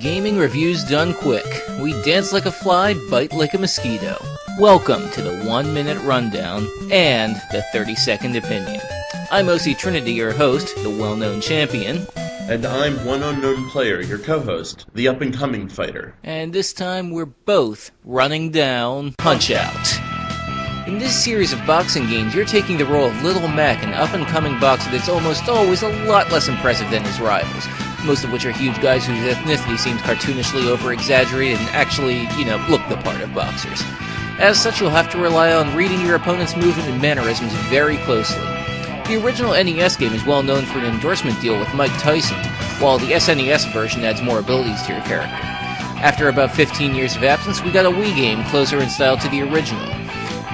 Gaming reviews done quick. We dance like a fly, bite like a mosquito. Welcome to the 1 Minute Rundown and the 30-second opinion. I'm Octrinity, your host, the well-known champion. And I'm Wun Unknown Player, your co-host, the up-and-coming fighter. And this time we're both running down Punch-Out! In this series of boxing games, you're taking the role of Little Mac, an up-and-coming boxer that's almost always a lot less impressive than his rivals, most of which are huge guys whose ethnicity seems cartoonishly over-exaggerated and actually, look the part of boxers. As such, you'll have to rely on reading your opponent's movement and mannerisms very closely. The original NES game is well known for an endorsement deal with Mike Tyson, while the SNES version adds more abilities to your character. After about 15 years of absence, we got a Wii game closer in style to the original.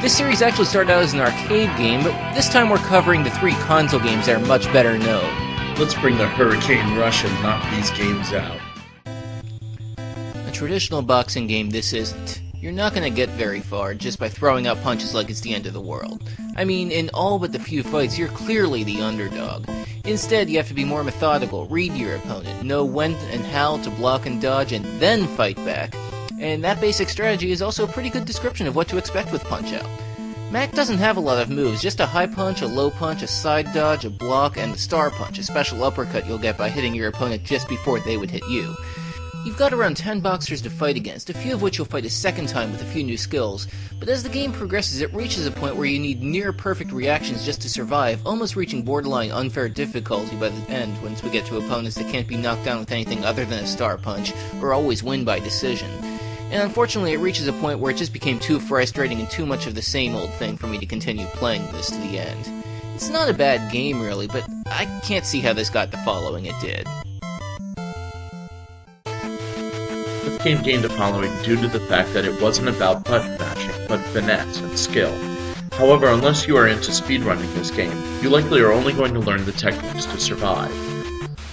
This series actually started out as an arcade game, but this time we're covering the 3 console games that are much better known. Let's bring the Hurricane Rush and knock these games out. A traditional boxing game this isn't. You're not going to get very far just by throwing out punches like it's the end of the world. I mean, in all but the few fights, you're clearly the underdog. Instead, you have to be more methodical, read your opponent, know when and how to block and dodge, and then fight back. And that basic strategy is also a pretty good description of what to expect with Punch-Out! Mac doesn't have a lot of moves, just a high punch, a low punch, a side dodge, a block, and the star punch, a special uppercut you'll get by hitting your opponent just before they would hit you. You've got around 10 boxers to fight against, a few of which you'll fight a second time with a few new skills, but as the game progresses it reaches a point where you need near-perfect reactions just to survive, almost reaching borderline unfair difficulty by the end once we get to opponents that can't be knocked down with anything other than a star punch, or always win by decision. And unfortunately it reaches a point where it just became too frustrating and too much of the same old thing for me to continue playing this to the end. It's not a bad game really, but I can't see how this got the following it did. This game gained a following due to the fact that it wasn't about button mashing, but finesse and skill. However, unless you are into speedrunning this game, you likely are only going to learn the techniques to survive.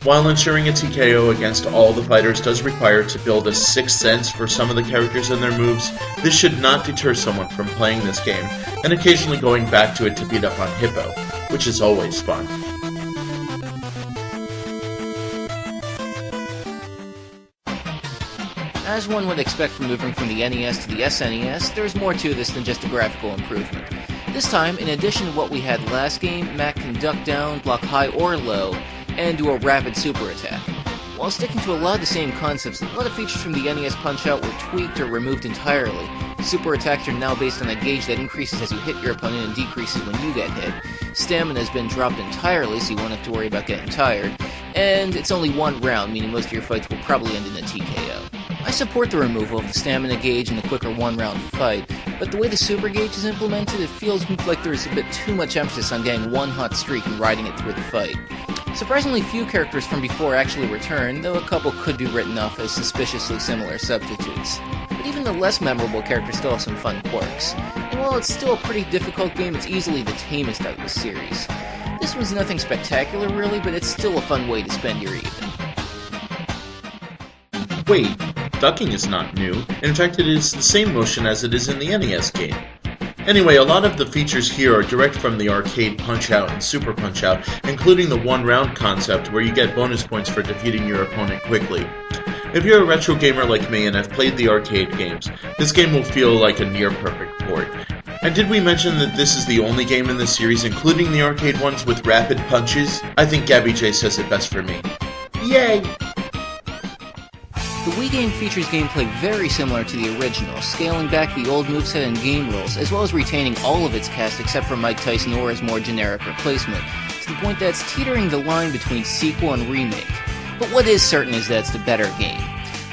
While ensuring a TKO against all the fighters does require to build a sixth sense for some of the characters and their moves, this should not deter someone from playing this game, and occasionally going back to it to beat up on Hippo, which is always fun. As one would expect from moving from the NES to the SNES, there's more to this than just a graphical improvement. This time, in addition to what we had last game, Mac can duck down, block high or low, and do a rapid super attack. While sticking to a lot of the same concepts, a lot of features from the NES Punch-Out were tweaked or removed entirely. Super attacks are now based on a gauge that increases as you hit your opponent and decreases when you get hit. Stamina has been dropped entirely, so you won't have to worry about getting tired. And it's only one round, meaning most of your fights will probably end in a TKO. I support the removal of the stamina gauge and the quicker one-round fight, but the way the super gauge is implemented, it feels like there's a bit too much emphasis on getting one hot streak and riding it through the fight. Surprisingly few characters from before actually return, though a couple could be written off as suspiciously similar substitutes. But even the less memorable characters still have some fun quirks. And while it's still a pretty difficult game, it's easily the tamest out of the series. This one's nothing spectacular really, but it's still a fun way to spend your evening. Wait, ducking is not new. In fact, it is the same motion as it is in the NES game. Anyway, a lot of the features here are direct from the arcade Punch-Out and Super Punch-Out, including the one-round concept where you get bonus points for defeating your opponent quickly. If you're a retro gamer like me and have played the arcade games, this game will feel like a near-perfect port. And did we mention that this is the only game in this series, including the arcade ones, with rapid punches? I think Gabby J says it best for me. Yay! The Wii game features gameplay very similar to the original, scaling back the old moveset and game rules, as well as retaining all of its cast except for Mike Tyson or his more generic replacement, to the point that it's teetering the line between sequel and remake. But what is certain is that it's the better game.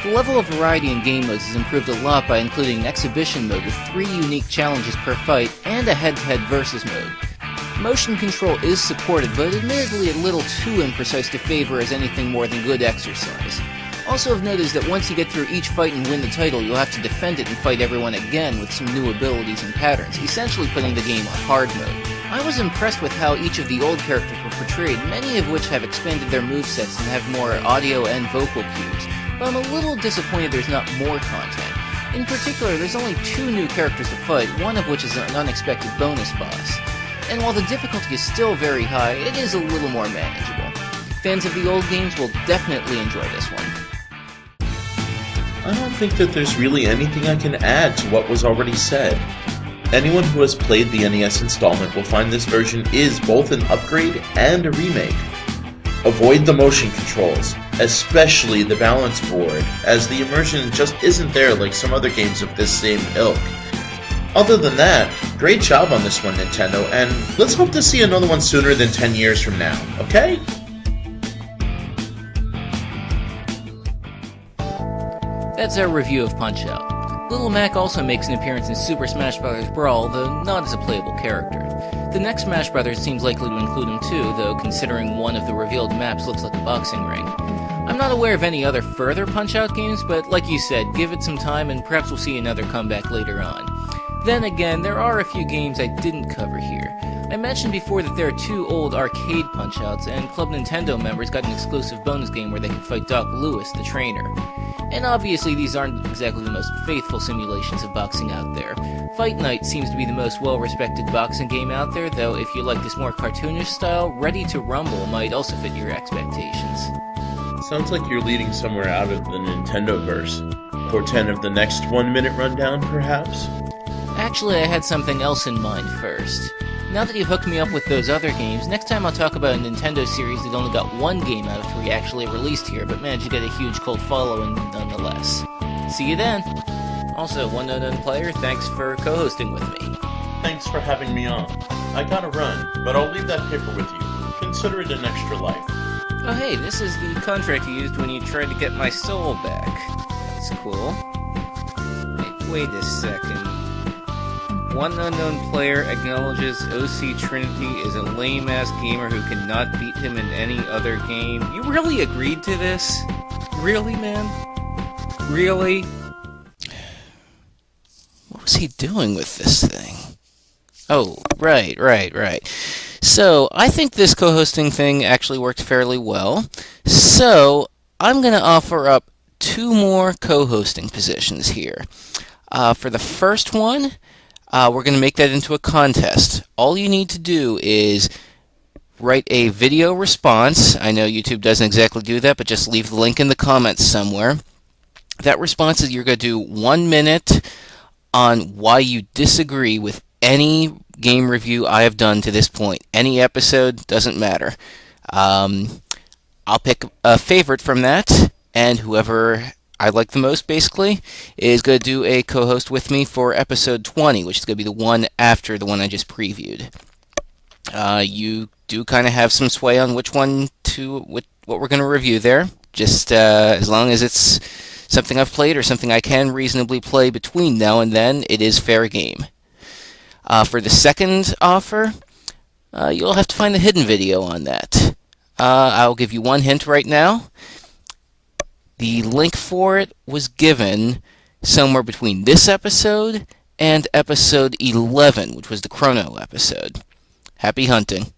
The level of variety in game modes has improved a lot by including an exhibition mode with 3 unique challenges per fight, and a head-to-head versus mode. Motion control is supported, but admittedly a little too imprecise to favor as anything more than good exercise. Also of note is that once you get through each fight and win the title, you'll have to defend it and fight everyone again with some new abilities and patterns, essentially putting the game on hard mode. I was impressed with how each of the old characters were portrayed, many of which have expanded their movesets and have more audio and vocal cues, but I'm a little disappointed there's not more content. In particular, there's only 2 new characters to fight, one of which is an unexpected bonus boss. And while the difficulty is still very high, it is a little more manageable. Fans of the old games will definitely enjoy this one. I don't think that there's really anything I can add to what was already said. Anyone who has played the NES installment will find this version is both an upgrade and a remake. Avoid the motion controls, especially the balance board, as the immersion just isn't there like some other games of this same ilk. Other than that, great job on this one, Nintendo, and let's hope to see another one sooner than 10 years from now, okay? That's our review of Punch-Out! Little Mac also makes an appearance in Super Smash Bros. Brawl, though not as a playable character. The next Smash Bros. Seems likely to include him too, though considering one of the revealed maps looks like a boxing ring. I'm not aware of any other further Punch-Out games, but like you said, give it some time and perhaps we'll see another comeback later on. Then again, there are a few games I didn't cover here. I mentioned before that there are 2 old arcade Punch-Outs, and Club Nintendo members got an exclusive bonus game where they can fight Doc Lewis, the trainer. And obviously these aren't exactly the most faithful simulations of boxing out there. Fight Night seems to be the most well-respected boxing game out there, though if you like this more cartoonish style, Ready to Rumble might also fit your expectations. Sounds like you're leading somewhere out of the Nintendo-verse. Portent of the next 1-minute rundown, perhaps? Actually, I had something else in mind first. Now that you've hooked me up with those other games, next time I'll talk about a Nintendo series that only got 1 game out of 3 actually released here, but managed to get a huge cult following nonetheless. See you then! Also, Wun Unknown Player, thanks for co-hosting with me. Thanks for having me on. I gotta run, but I'll leave that paper with you. Consider it an extra life. Oh hey, this is the contract you used when you tried to get my soul back. That's cool. Wait a second. Wun Unknown Player acknowledges Octrinity is a lame-ass gamer who cannot beat him in any other game. You really agreed to this? Really, man? Really? What was he doing with this thing? Oh, right. So, I think this co-hosting thing actually worked fairly well. So, I'm going to offer up 2 more co-hosting positions here. For the first one, we're going to make that into a contest. All you need to do is write a video response. I know YouTube doesn't exactly do that, but just leave the link in the comments somewhere. That response is you're going to do 1 minute on why you disagree with any game review I have done to this point. Any episode, doesn't matter. I'll pick a favorite from that, and whoever I like the most, basically, is going to do a co-host with me for episode 20, which is going to be the one after the one I just previewed. You do kind of have some sway on which one what we're going to review there, just as long as it's something I've played or something I can reasonably play between now and then, it is fair game. For the second offer, you'll have to find the hidden video on that. I'll give you one hint right now. The link for it was given somewhere between this episode and episode 11, which was the Chrono episode. Happy hunting.